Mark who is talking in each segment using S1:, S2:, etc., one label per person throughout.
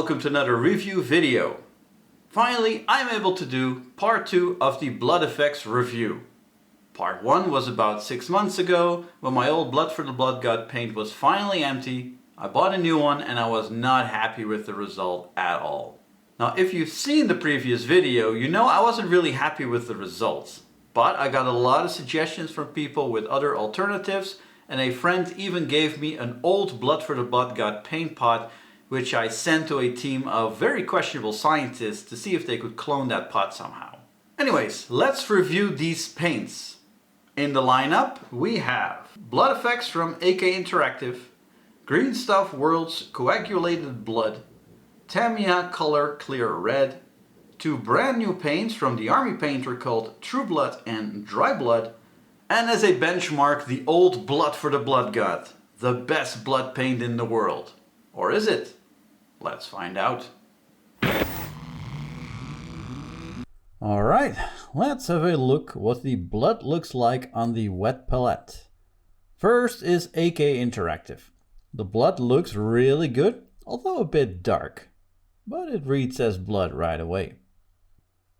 S1: welcome to another review video. Finally, I'm able to do part 2 of the Blood Effects review. Part 1 was about 6 months ago, when my old Blood for the Blood God paint was finally empty. I bought a new one and I was not happy with the result at all. Now if you've seen the previous video, you know I wasn't really happy with the results. But I got a lot of suggestions from people with other alternatives, and a friend even gave me an old Blood for the Blood God paint pot, which I sent to a team of very questionable scientists to see if they could clone that pot somehow. Anyways, let's review these paints. In the lineup we have Blood Effects from AK Interactive, Greenstuff World's Coagulated Blood, Tamiya Color Clear Red, 2 brand new paints from the army painter called True Blood and Dry Blood, and as a benchmark the old Blood for the Blood God, the best blood paint in the world. Or is it? Let's find out. Alright, let's have a look what the blood looks like on the wet palette. First is AK Interactive. The blood looks really good, although a bit dark, but it reads as blood right away.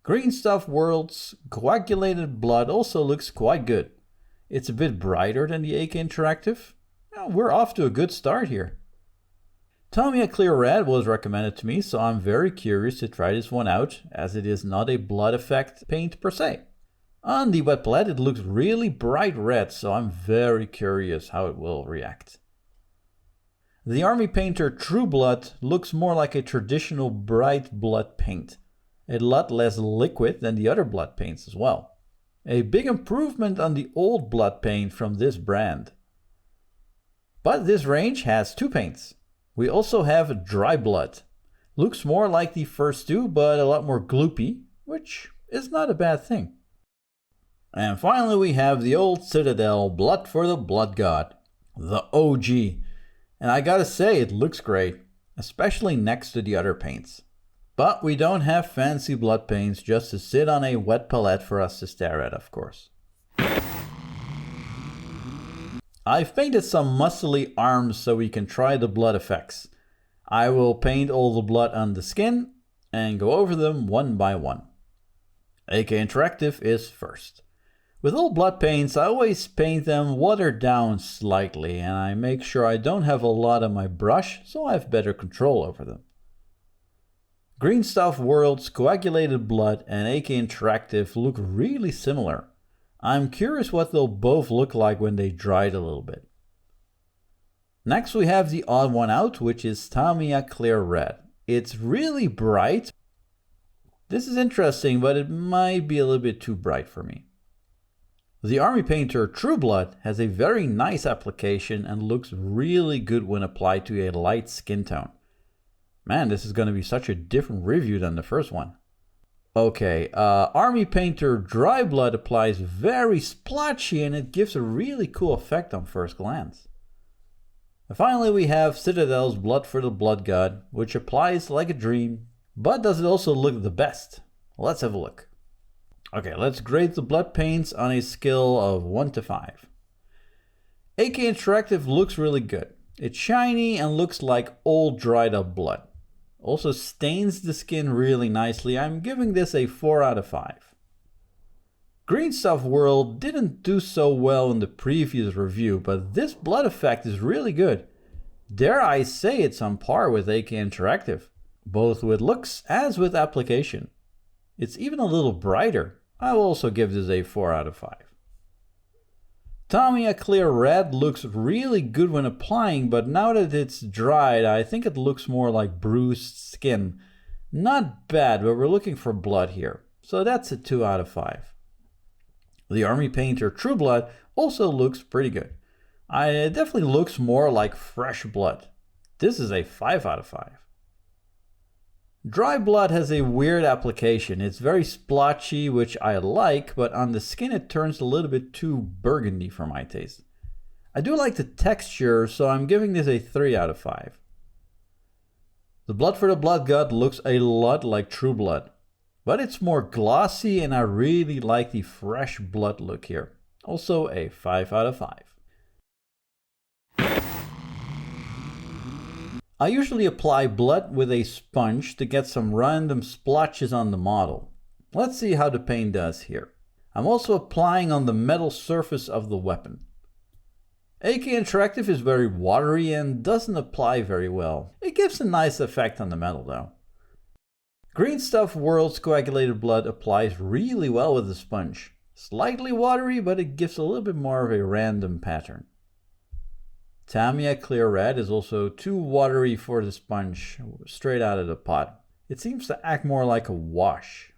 S1: Greenstuff World's Coagulated Blood also looks quite good. It's a bit brighter than the AK Interactive. We're off to a good start here. Tamiya Clear Red was recommended to me, so I'm very curious to try this one out, as it is not a blood effect paint per se. On the wet palette it looks really bright red, so I'm very curious how it will react. The army painter True Blood looks more like a traditional bright blood paint. A lot less liquid than the other blood paints as well. A big improvement on the old blood paint from this brand. But this range has 2 paints. We also have Dry Blood. Looks more like the first 2, but a lot more gloopy, which is not a bad thing. And finally we have the old Citadel Blood for the Blood God, the OG. And I gotta say, it looks great, especially next to the other paints. But we don't have fancy blood paints just to sit on a wet palette for us to stare at, of course. I've painted some muscly arms so we can try the blood effects. I will paint all the blood on the skin and go over them one by one. AK Interactive is first. With all blood paints I always paint them watered down slightly, and I make sure I don't have a lot on my brush so I have better control over them. Greenstuff World's Coagulated Blood and AK Interactive look really similar. I'm curious what they'll both look like when they dried a little bit. Next we have the odd one out, which is Tamiya Clear Red. It's really bright. This is interesting, but it might be a little bit too bright for me. The army painter True Blood has a very nice application and looks really good when applied to a light skin tone. Man, this is going to be such a different review than the first one. Okay, army painter Dry Blood applies very splotchy and it gives a really cool effect on first glance. And finally we have Citadel's Blood for the Blood God, which applies like a dream, but does it also look the best? Let's have a look. Okay, let's grade the blood paints on a scale of 1 to 5. AK Interactive looks really good. It's shiny and looks like old dried up blood. Also stains the skin really nicely. I'm giving this a 4 out of 5. Greenstuff World didn't do so well in the previous review, but this blood effect is really good. Dare I say it's on par with AK Interactive, both with looks as with application. It's even a little brighter. I will also give this a 4 out of 5. Tamiya Clear Red looks really good when applying, but now that it's dried, I think it looks more like bruised skin. Not bad, but we're looking for blood here, so that's a 2 out of 5. The army painter True Blood also looks pretty good. It definitely looks more like fresh blood. This is a 5 out of 5. Dry Blood has a weird application. It's very splotchy, which I like, but on the skin it turns a little bit too burgundy for my taste. I do like the texture, so I'm giving this a 3 out of 5. The Blood for the Blood God looks a lot like True Blood, but it's more glossy and I really like the fresh blood look here. Also a 5 out of 5. I usually apply blood with a sponge to get some random splotches on the model. Let's see how the paint does here. I'm also applying on the metal surface of the weapon. AK Interactive is very watery and doesn't apply very well. It gives a nice effect on the metal though. Greenstuff World's Coagulated Blood applies really well with the sponge. Slightly watery, but it gives a little bit more of a random pattern. Tamiya Clear Red is also too watery for the sponge, straight out of the pot. It seems to act more like a wash.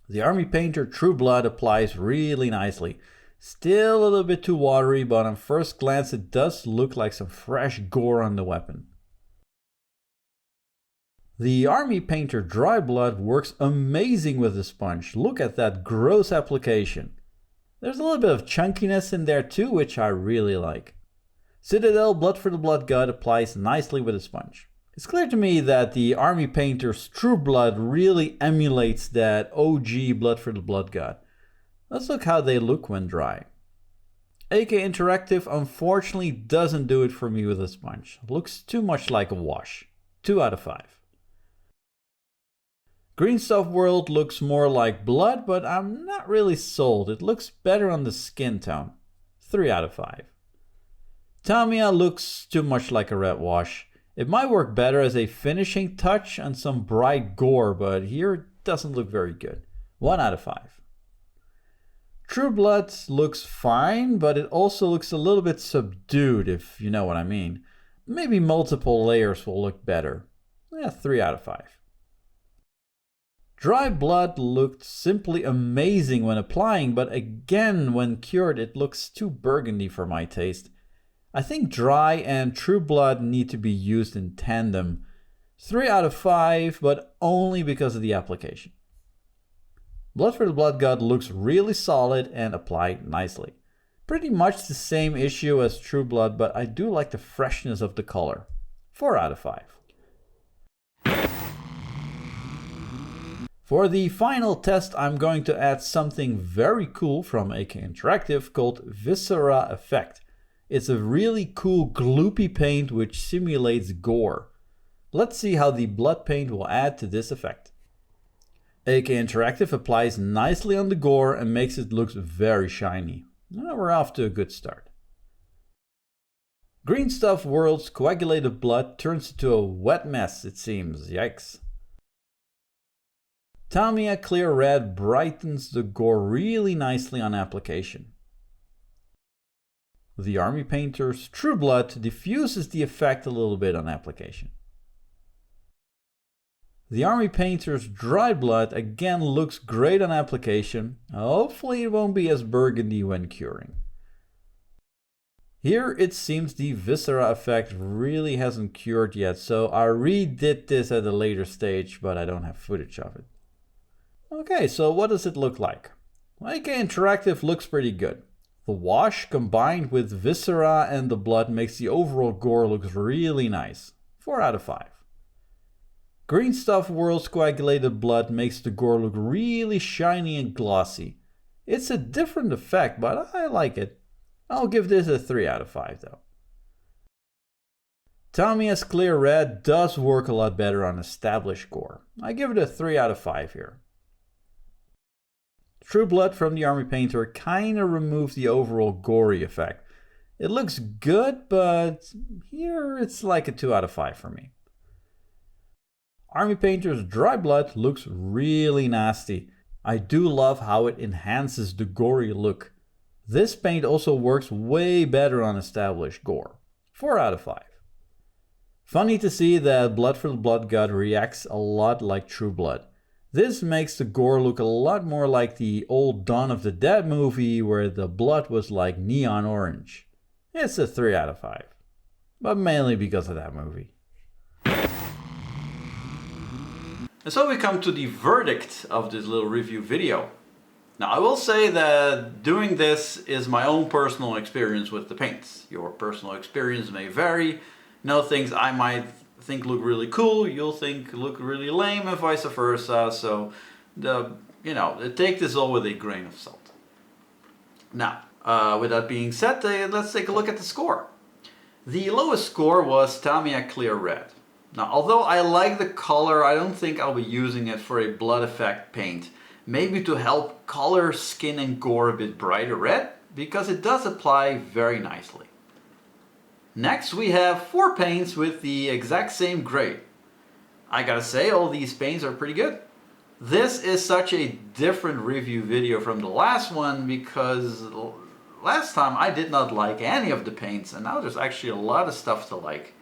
S1: The Army Painter True Blood applies really nicely. Still a little bit too watery, but on first glance it does look like some fresh gore on the weapon. The Army Painter Dry Blood works amazing with the sponge. Look at that gross application. There's a little bit of chunkiness in there too, which I really like. Citadel Blood for the Blood God applies nicely with a sponge. It's clear to me that the Army Painter's True Blood really emulates that OG Blood for the Blood God. Let's look how they look when dry. AK Interactive unfortunately doesn't do it for me with a sponge. Looks too much like a wash. 2 out of 5. Greenstuff World looks more like blood, but I'm not really sold. It looks better on the skin tone. 3 out of 5. Tamiya looks too much like a red wash. It might work better as a finishing touch on some bright gore, but here it doesn't look very good. 1 out of 5. True Blood looks fine, but it also looks a little bit subdued, if you know what I mean. Maybe multiple layers will look better. 3 out of 5. Dry Blood looked simply amazing when applying, but again, when cured, it looks too burgundy for my taste. I think Dry and True Blood need to be used in tandem. 3 out of 5, but only because of the application. Blood for the Blood God looks really solid and applied nicely. Pretty much the same issue as True Blood, but I do like the freshness of the color. 4 out of 5. For the final test, I'm going to add something very cool from AK Interactive called Viscera Effect. It's a really cool gloopy paint which simulates gore. Let's see how the blood paint will add to this effect. AK Interactive applies nicely on the gore and makes it look very shiny. We're off to a good start. Greenstuff World's Coagulated Blood turns into a wet mess, it seems. Yikes. Tamiya Clear Red brightens the gore really nicely on application. The Army Painter's True Blood diffuses the effect a little bit on application. The Army Painter's Dry Blood again looks great on application. Hopefully it won't be as burgundy when curing. Here it seems the Viscera effect really hasn't cured yet, so I redid this at a later stage, but I don't have footage of it. Okay, so what does it look like? AK Interactive looks pretty good. The wash combined with Viscera and the blood makes the overall gore look really nice. 4 out of 5. Greenstuff World's Coagulated Blood makes the gore look really shiny and glossy. It's a different effect, but I like it. I'll give this a 3 out of 5 though. Tamiya's Clear Red does work a lot better on established gore. I give it a 3 out of 5 here. True Blood from the Army Painter kinda removes the overall gory effect. It looks good, but here it's like a 2 out of 5 for me. Army Painter's Dry Blood looks really nasty. I do love how it enhances the gory look. This paint also works way better on established gore. 4 out of 5. Funny to see that Blood for the Blood God reacts a lot like True Blood. This makes the gore look a lot more like the old Dawn of the Dead movie where the blood was like neon orange. It's a 3 out of 5. But mainly because of that movie. And so we come to the verdict of this little review video. Now I will say that doing this is my own personal experience with the paints. Your personal experience may vary. Things I might think look really cool, you'll think look really lame and vice versa. So take this all with a grain of salt. Now, with that being said, let's take a look at the score. The lowest score was Tamiya Clear Red. Now, although I like the color, I don't think I'll be using it for a blood effect paint. Maybe to help color skin and gore a bit brighter red, because it does apply very nicely. Next we have 4 paints with the exact same grade. I gotta say, all these paints are pretty good. This is such a different review video from the last one because last time I did not like any of the paints, and now there's actually a lot of stuff to like.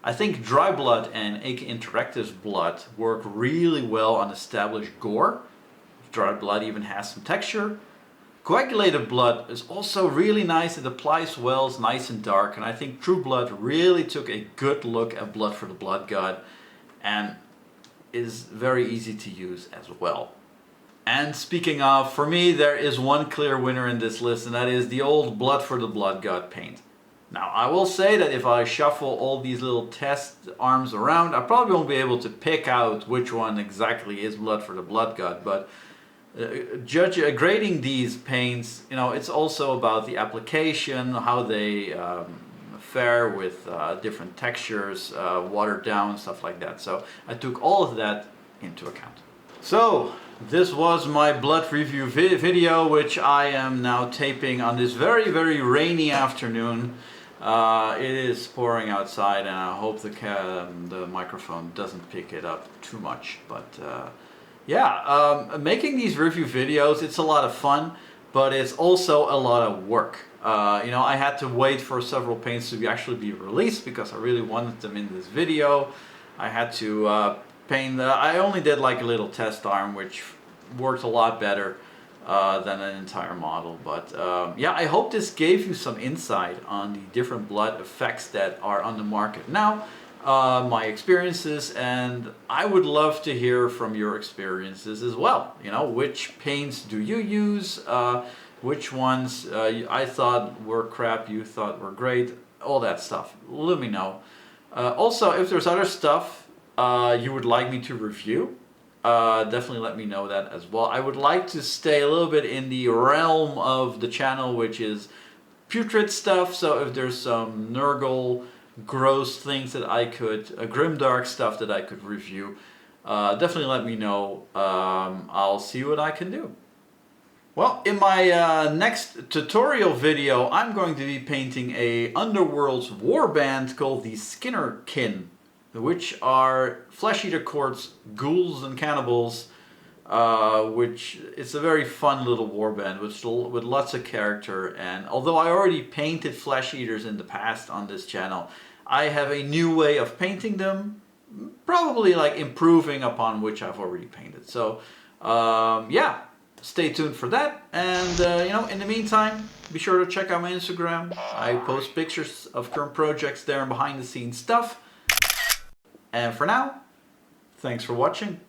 S1: I think Dry Blood and AK Interactive's blood work really well on established gore. Dry Blood even has some texture. Coagulated blood is also really nice, it applies well, it's nice and dark, and I think True Blood really took a good look at Blood for the Blood God and is very easy to use as well. And speaking of, for me there is one clear winner in this list, and that is the old Blood for the Blood God paint. Now I will say that if I shuffle all these little test arms around, I probably won't be able to pick out which one exactly is Blood for the Blood God, but grading these paints, you know, it's also about the application, how they fare with different textures, watered down, stuff like that. So I took all of that into account. So this was my blood review video, which I am now taping on this very, very rainy afternoon. It is pouring outside, and I hope the microphone doesn't pick it up too much, but yeah, making these review videos, it's a lot of fun, but it's also a lot of work. You know, I had to wait for several paints to actually be released because I really wanted them in this video. I had to paint, I only did like a little test arm, which worked a lot better than an entire model. But yeah, I hope this gave you some insight on the different blood effects that are on the market now. My experiences, and I would love to hear from your experiences as well. You know, which paints do you use, which ones I thought were crap, you thought were great, all that stuff. Let me know. Also, if there's other stuff you would like me to review, definitely let me know that as well. I would like to stay a little bit in the realm of the channel, which is putrid stuff, so if there's some Nurgle gross things that I could, grimdark stuff that I could review, definitely let me know. I'll see what I can do. Well, in my next tutorial video, I'm going to be painting a Underworld's warband called the Skinnerkin, which are flesh eater courts, ghouls and cannibals, which it's a very fun little warband with lots of character. And although I already painted flesh eaters in the past on this channel, I have a new way of painting them, probably like improving upon which I've already painted. So yeah, stay tuned for that. And you know, in the meantime, be sure to check out my Instagram. I post pictures of current projects there and behind the scenes stuff. And for now, thanks for watching.